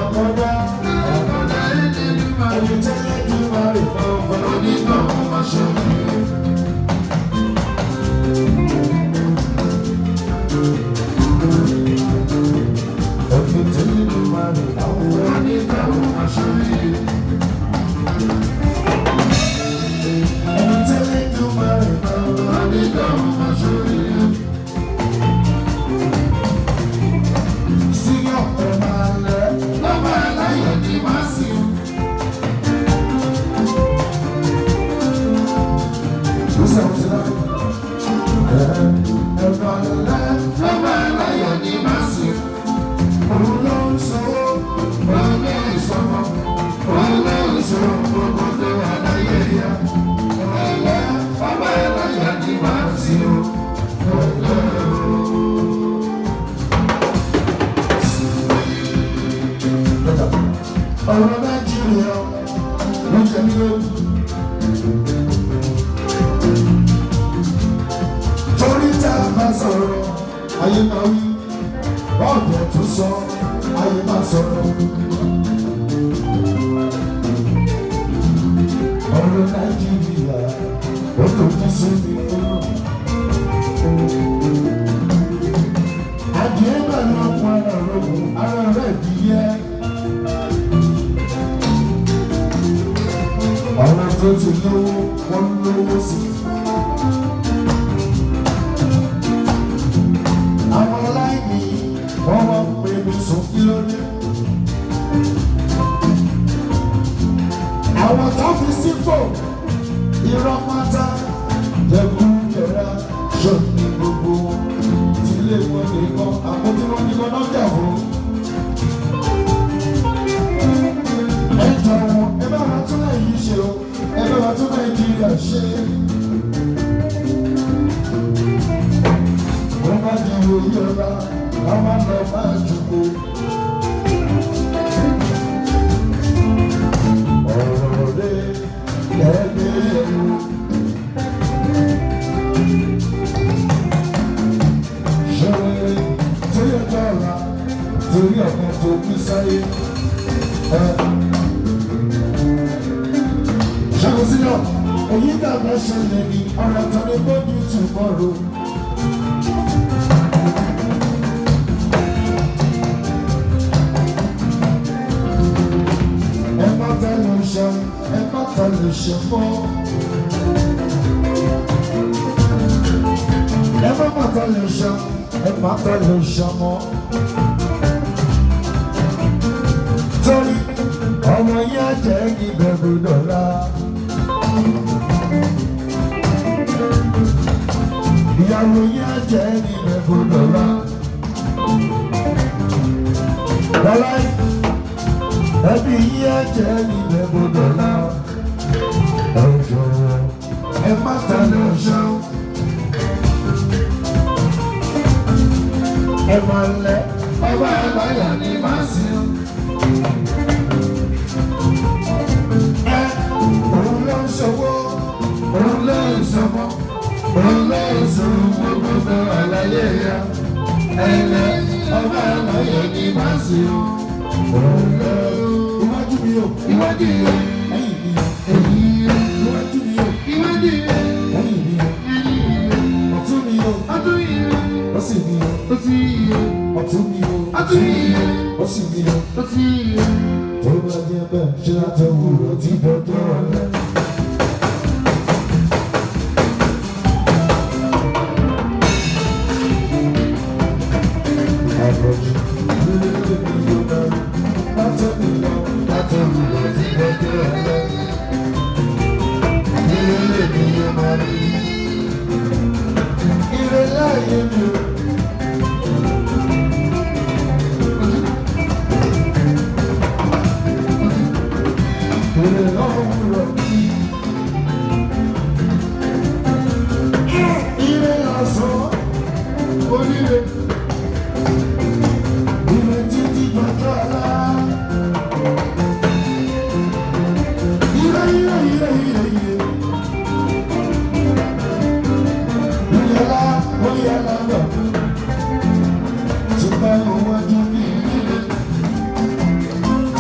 àkọ́dá ẹni tẹ́lẹ̀ kí máa rí ọ̀pọ̀ onígbà wọn máa ṣe mí. Ẹni tẹ́lẹ̀ kí máa rí ọ̀pọ̀ onígbà wọn máa ṣe mí. Ẹni tẹ́lẹ̀ kí máa rí ọ̀pọ̀ onígbà wọn máa ṣe mí. Ọ̀rọ̀ Nàìjíríà ló jẹ́ mi lógún. Torí tá a bá sọ̀rọ̀, ayé máa wí. Bọ́ọ̀dù tún sọ, ayé máa sọ̀rọ̀. Ọ̀rọ̀ Nàìjíríà ó tóbi sí mi. Adìẹ máa lọ fún ara rògùn, ara rẹ̀ di yẹ. Àwọn tó ti lówó, wọ́n lówó sí. Àwọn aláìní, wọ́n wá pè mí sókè lórí. Àwọn tó fi sípò, irọ́ pátá, jẹ̀bú jẹ̀rá, ṣọ́ọ̀nì gbogbo wọn. Tílé wọn nìkan, àpótí wọn nìkan náà jà fún. Ẹ jọ̀wọ́, ẹ bá wa tún Nàìjíríà ṣe o, ẹ bá wa tún Nàìjíríà ṣe. Wọ́n bá di òye ọ̀la, wọ́n máa lọ máa jùkú. Ọ̀rọ̀ rẹ̀ lẹ́gbẹ̀ẹ́ ẹ̀rù. Ṣọ̀rẹ́ torí ọjọ́ ọ̀la, torí ọ̀kan tó kú sáyé. Ṣàkóso èyí dàgbà ṣẹlẹ̀ ní ọ̀rọ̀ tọ́lé bójú tù mọ́rọ̀. Ẹ má tẹ̀lé ṣe, ẹ má tẹ̀lé ṣe mọ́. Ẹ má tẹ̀lé ṣe, ẹ má tẹ̀lé ṣe mọ́. Torí ọmọ yẹn jẹ́ ìbẹ̀rù dọ̀la. Ìyàwó yẹn jẹ́ ìbẹ̀rù dọ̀la. Dọ̀la ẹbí yẹn jẹ́ ìbẹ̀rù dọ̀la. Ọjọ́ ẹ má tẹ̀lé ọjọ́. Ẹ máa lẹ ọba àbáyà ní màsíù. Òun ló ń ṣòwò, òun ló ń ṣọmọ, òun ló ń sùn gbogbo àlàyé ya. Ẹ̀lẹ́ ọba àlàyé ní màsíù. Òun ló iwájú mi o, iwájú mi o, ẹ̀yìn mi o, ẹ̀yìn mi o, iwájú mi o, iwájú mi o, ẹ̀yìn mi o, ẹ̀yìn mi o, ọ̀tún mi o, ọ̀tún mi o, òsì mi o, òsì mi o, ọ̀tún mi o, ọ̀tún mi o, òsì mi o, òsì mi o. Tó bá jẹ́ bẹ́ẹ̀ ṣe àtẹ̀wúrọ̀ tí dọ́jọ́ ọ̀lẹ́. Àbọ̀jù lórí mi yóò dárí, àtẹ̀wúrọ̀ tí dọ́jọ́ ọ̀lẹ́. Lórí mi yóò máa rí. Ìrẹ̀lẹ̀ ayé mi ò